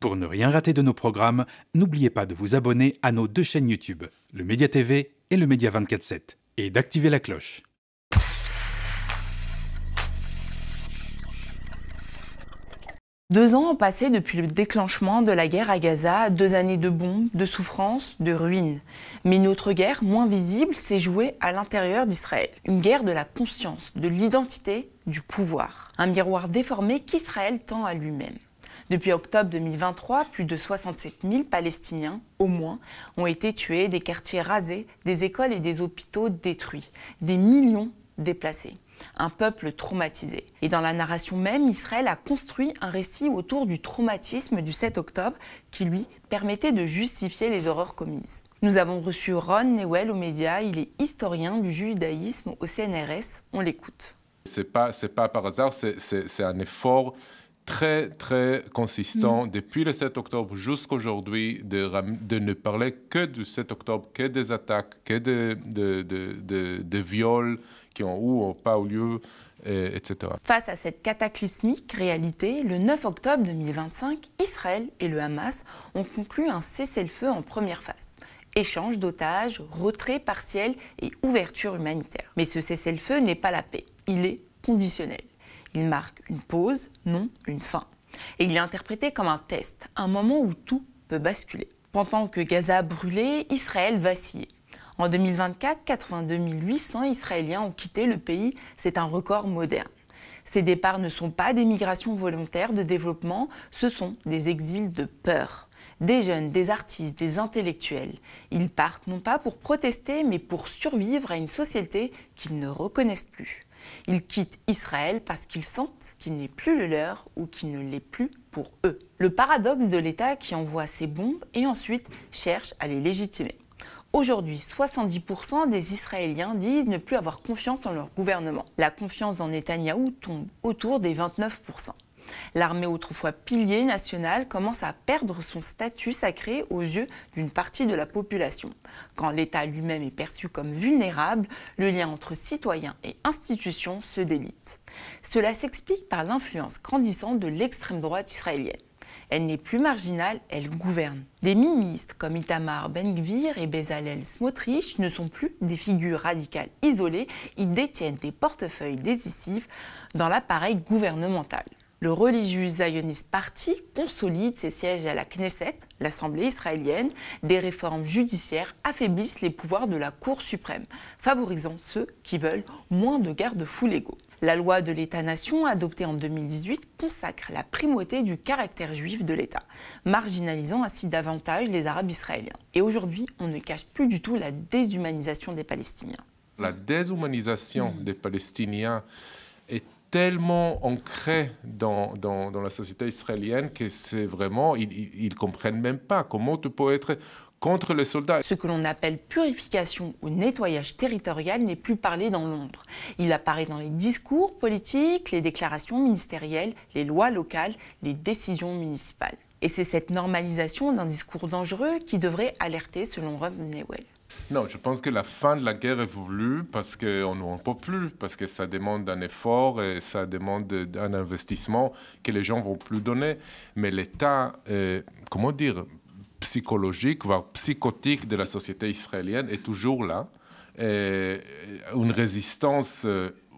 Pour ne rien rater de nos programmes, n'oubliez pas de vous abonner à nos 2 chaînes YouTube, le Média TV et le Média 24/7, et d'activer la cloche. Deux ans ont passé depuis le déclenchement de la guerre à Gaza, 2 années de bombes, de souffrances, de ruines. Mais une autre guerre, moins visible, s'est jouée à l'intérieur d'Israël. Une guerre de la conscience, de l'identité, du pouvoir. Un miroir déformé qu'Israël tend à lui-même. Depuis octobre 2023, plus de 67 000 Palestiniens, au moins, ont été tués, des quartiers rasés, des écoles et des hôpitaux détruits, des millions déplacés. Un peuple traumatisé. Et dans la narration même, Israël a construit un récit autour du traumatisme du 7 octobre qui lui permettait de justifier les horreurs commises. Nous avons reçu Ron Newell aux médias, il est historien du judaïsme au CNRS, on l'écoute. C'est pas par hasard, c'est un effort très, très consistant depuis le 7 octobre jusqu'à aujourd'hui de ne parler que du 7 octobre, que des attaques, que de viols qui ont ou n'ont pas eu lieu, etc. Face à cette cataclysmique réalité, le 9 octobre 2025, Israël et le Hamas ont conclu un cessez-le-feu en première phase. Échange d'otages, retrait partiel et ouverture humanitaire. Mais ce cessez-le-feu n'est pas la paix, il est conditionnel. Il marque une pause, non une fin. Et il est interprété comme un test, un moment où tout peut basculer. Pendant que Gaza brûlait, Israël vacillait. En 2024, 82 800 Israéliens ont quitté le pays, c'est un record moderne. Ces départs ne sont pas des migrations volontaires de développement, ce sont des exils de peur. Des jeunes, des artistes, des intellectuels. Ils partent non pas pour protester, mais pour survivre à une société qu'ils ne reconnaissent plus. Ils quittent Israël parce qu'ils sentent qu'il n'est plus le leur ou qu'il ne l'est plus pour eux. Le paradoxe de l'État qui envoie ses bombes et ensuite cherche à les légitimer. Aujourd'hui, 70% des Israéliens disent ne plus avoir confiance en leur gouvernement. La confiance dans Netanyahou tombe autour des 29%. L'armée, autrefois pilier national, commence à perdre son statut sacré aux yeux d'une partie de la population. Quand l'État lui-même est perçu comme vulnérable, le lien entre citoyens et institutions se délite. Cela s'explique par l'influence grandissante de l'extrême droite israélienne. Elle n'est plus marginale, elle gouverne. Des ministres comme Itamar Ben-Gvir et Bezalel Smotrich ne sont plus des figures radicales isolées, ils détiennent des portefeuilles décisifs dans l'appareil gouvernemental. Le Religious Zionist Party consolide ses sièges à la Knesset, l'Assemblée israélienne. Des réformes judiciaires affaiblissent les pouvoirs de la Cour suprême, favorisant ceux qui veulent moins de garde-fous légaux. La loi de l'État-nation, adoptée en 2018, consacre la primauté du caractère juif de l'État, marginalisant ainsi davantage les Arabes israéliens. Et aujourd'hui, on ne cache plus du tout la déshumanisation des Palestiniens. La déshumanisation des Palestiniens est tellement ancré dans la société israélienne que c'est vraiment, ils ne comprennent même pas comment tu peux être contre les soldats. Ce que l'on appelle purification ou nettoyage territorial n'est plus parlé dans l'ombre. Il apparaît dans les discours politiques, les déclarations ministérielles, les lois locales, les décisions municipales. Et c'est cette normalisation d'un discours dangereux qui devrait alerter selon Ron Newell. Non, je pense que la fin de la guerre est voulue parce qu'on n'en peut plus, parce que ça demande un effort et ça demande un investissement que les gens ne vont plus donner. Mais l'état, comment dire, psychologique, voire psychotique de la société israélienne est toujours là. Et une résistance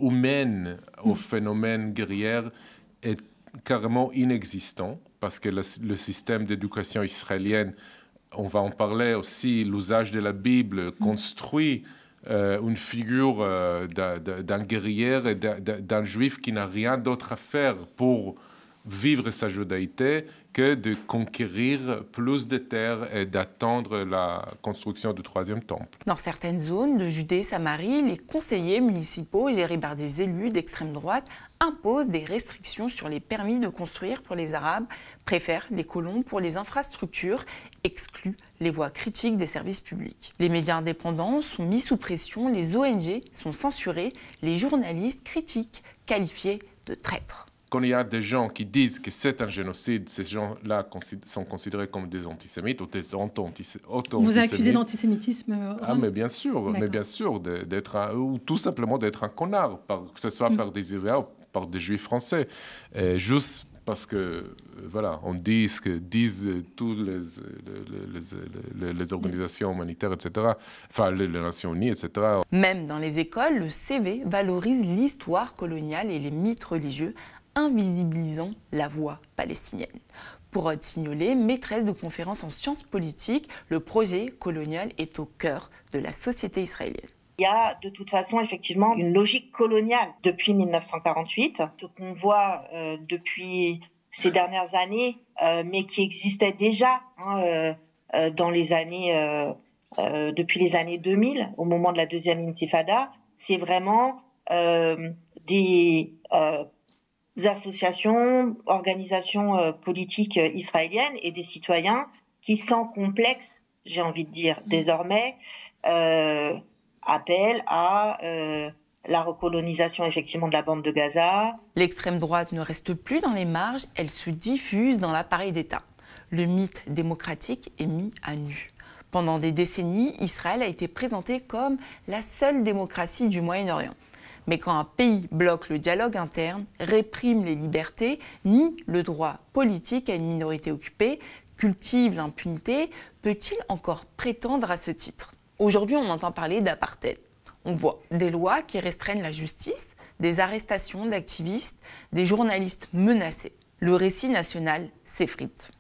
humaine au phénomène guerrier est carrément inexistant parce que le système d'éducation israélienne, on va en parler aussi, l'usage de la Bible construit une figure d'un guerrier et d'un juif qui n'a rien d'autre à faire pour vivre sa judaïté que de conquérir plus de terres et d'attendre la construction du troisième temple. Dans certaines zones de Judée et Samarie, les conseillers municipaux gérés par des élus d'extrême droite imposent des restrictions sur les permis de construire pour les Arabes, préfèrent les colons pour les infrastructures, excluent les voix critiques des services publics. Les médias indépendants sont mis sous pression, les ONG sont censurées, les journalistes critiques qualifiés de traîtres. Quand il y a des gens qui disent que c'est un génocide, ces gens-là sont considérés comme des antisémites ou des auto-antisémites. Vous accusez d'antisémitisme mais bien sûr, d'être ou tout simplement d'être un connard, que ce soit par des Israéliens ou par des Juifs français. Juste parce que, voilà, on dit ce que disent toutes les organisations humanitaires, etc., enfin les Nations Unies, etc. Même dans les écoles, le CV valorise l'histoire coloniale et les mythes religieux, invisibilisant la voix palestinienne. Pour Aude Signolet, maîtresse de conférences en sciences politiques, le projet colonial est au cœur de la société israélienne. Il y a de toute façon effectivement une logique coloniale depuis 1948, ce qu'on voit depuis ces dernières années, mais qui existait déjà dans les années, depuis les années 2000, au moment de la deuxième intifada. C'est vraiment des associations, organisations politiques israéliennes et des citoyens qui, sans complexe, j'ai envie de dire désormais, appellent à la recolonisation effectivement de la bande de Gaza. L'extrême droite ne reste plus dans les marges, elle se diffuse dans l'appareil d'État. Le mythe démocratique est mis à nu. Pendant des décennies, Israël a été présenté comme la seule démocratie du Moyen-Orient. Mais quand un pays bloque le dialogue interne, réprime les libertés, nie le droit politique à une minorité occupée, cultive l'impunité, peut-il encore prétendre à ce titre ? Aujourd'hui, on entend parler d'apartheid. On voit des lois qui restreignent la justice, des arrestations d'activistes, des journalistes menacés. Le récit national s'effrite.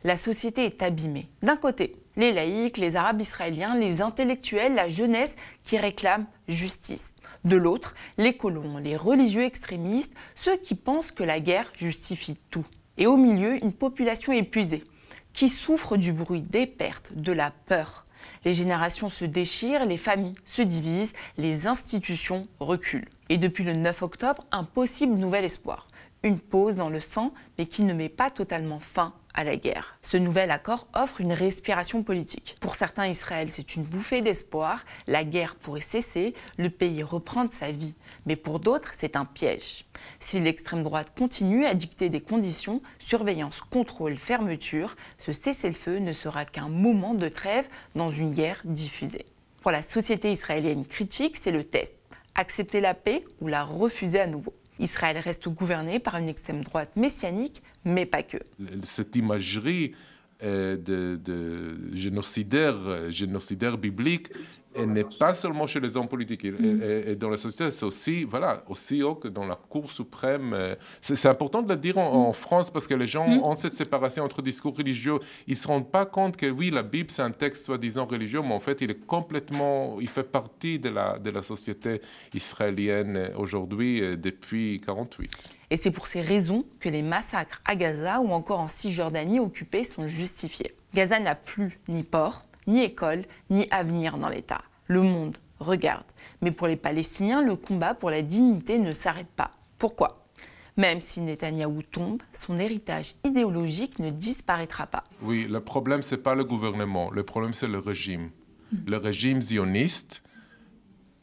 La société est abîmée. D'un côté, les laïcs, les arabes israéliens, les intellectuels, la jeunesse qui réclament justice. De l'autre, les colons, les religieux extrémistes, ceux qui pensent que la guerre justifie tout. Et au milieu, une population épuisée, qui souffre du bruit, des pertes, de la peur. Les générations se déchirent, les familles se divisent, les institutions reculent. Et depuis le 9 octobre, un possible nouvel espoir. Une pause dans le sang, mais qui ne met pas totalement fin à la guerre. Ce nouvel accord offre une respiration politique. Pour certains, Israël, c'est une bouffée d'espoir. La guerre pourrait cesser, le pays reprendre sa vie. Mais pour d'autres, c'est un piège. Si l'extrême droite continue à dicter des conditions, surveillance, contrôle, fermeture, ce cessez-le-feu ne sera qu'un moment de trêve dans une guerre diffusée. Pour la société israélienne critique, c'est le test. Accepter la paix ou la refuser à nouveau. Israël reste gouverné par une extrême droite messianique, mais pas que. Cette imagerie de génocidaire biblique n'est pas seulement chez les hommes politiques. Et dans la société, c'est aussi, voilà, aussi haut que dans la Cour suprême. C'est important de le dire en France parce que les gens ont cette séparation entre discours religieux. Ils ne se rendent pas compte que oui, la Bible, c'est un texte soi-disant religieux, mais en fait, il fait partie de la société israélienne aujourd'hui depuis 1948. Et c'est pour ces raisons que les massacres à Gaza ou encore en Cisjordanie occupée sont justifiés. Gaza n'a plus ni port, ni école, ni avenir dans l'État. Le monde regarde. Mais pour les Palestiniens, le combat pour la dignité ne s'arrête pas. Pourquoi ? Même si Netanyahou tombe, son héritage idéologique ne disparaîtra pas. Oui, le problème, ce n'est pas le gouvernement. Le problème, c'est le régime. Le régime zioniste.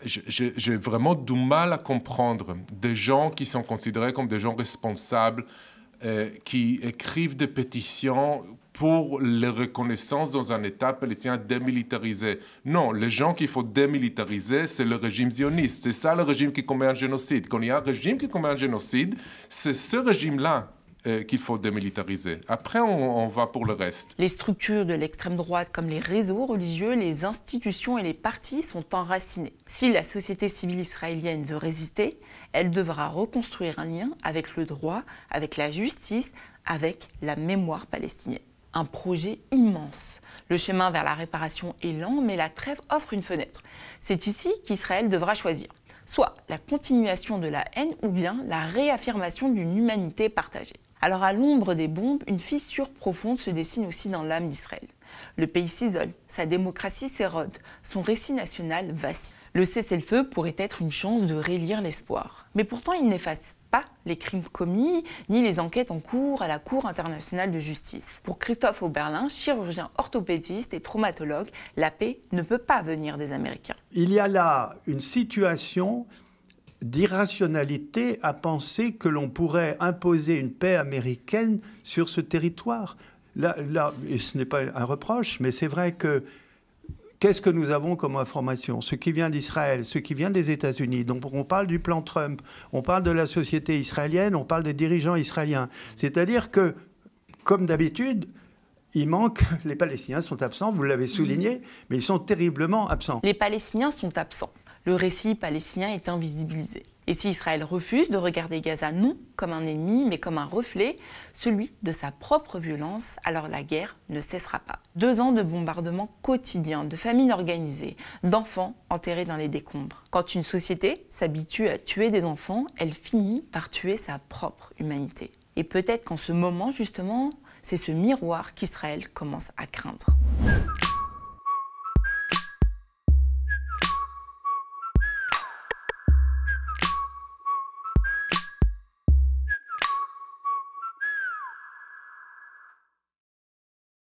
J'ai vraiment du mal à comprendre des gens qui sont considérés comme des gens responsables, qui écrivent des pétitions pour la reconnaissance dans un État palestinien démilitarisé. Non, les gens qu'il faut démilitariser, c'est le régime zioniste. C'est ça le régime qui commet un génocide. Quand il y a un régime qui commet un génocide, c'est ce régime-là qu'il faut démilitariser. Après, on va pour le reste. Les structures de l'extrême droite, comme les réseaux religieux, les institutions et les partis, sont enracinées. Si la société civile israélienne veut résister, elle devra reconstruire un lien avec le droit, avec la justice, avec la mémoire palestinienne. Un projet immense. Le chemin vers la réparation est lent, mais la trêve offre une fenêtre. C'est ici qu'Israël devra choisir. Soit la continuation de la haine ou bien la réaffirmation d'une humanité partagée. Alors à l'ombre des bombes, une fissure profonde se dessine aussi dans l'âme d'Israël. Le pays s'isole, sa démocratie s'érode, son récit national vacille. Le cessez-le-feu pourrait être une chance de rélire l'espoir. Mais pourtant, il n'efface pas les crimes commis, ni les enquêtes en cours à la Cour internationale de justice. Pour Christophe Oberlin, chirurgien orthopédiste et traumatologue, la paix ne peut pas venir des Américains. Il y a là une situation d'irrationalité à penser que l'on pourrait imposer une paix américaine sur ce territoire. Là, et ce n'est pas un reproche, mais c'est vrai que Qu'est-ce que nous avons comme information? Ce qui vient d'Israël, ce qui vient des États-Unis. Donc on parle du plan Trump, on parle de la société israélienne, on parle des dirigeants israéliens. C'est-à-dire que, comme d'habitude, il manque, les Palestiniens sont absents, vous l'avez souligné, mais ils sont terriblement absents. Les Palestiniens sont absents. Le récit palestinien est invisibilisé. Et si Israël refuse de regarder Gaza non comme un ennemi, mais comme un reflet, celui de sa propre violence, alors la guerre ne cessera pas. 2 ans de bombardements quotidiens, de famines organisées, d'enfants enterrés dans les décombres. Quand une société s'habitue à tuer des enfants, elle finit par tuer sa propre humanité. Et peut-être qu'en ce moment, justement, c'est ce miroir qu'Israël commence à craindre.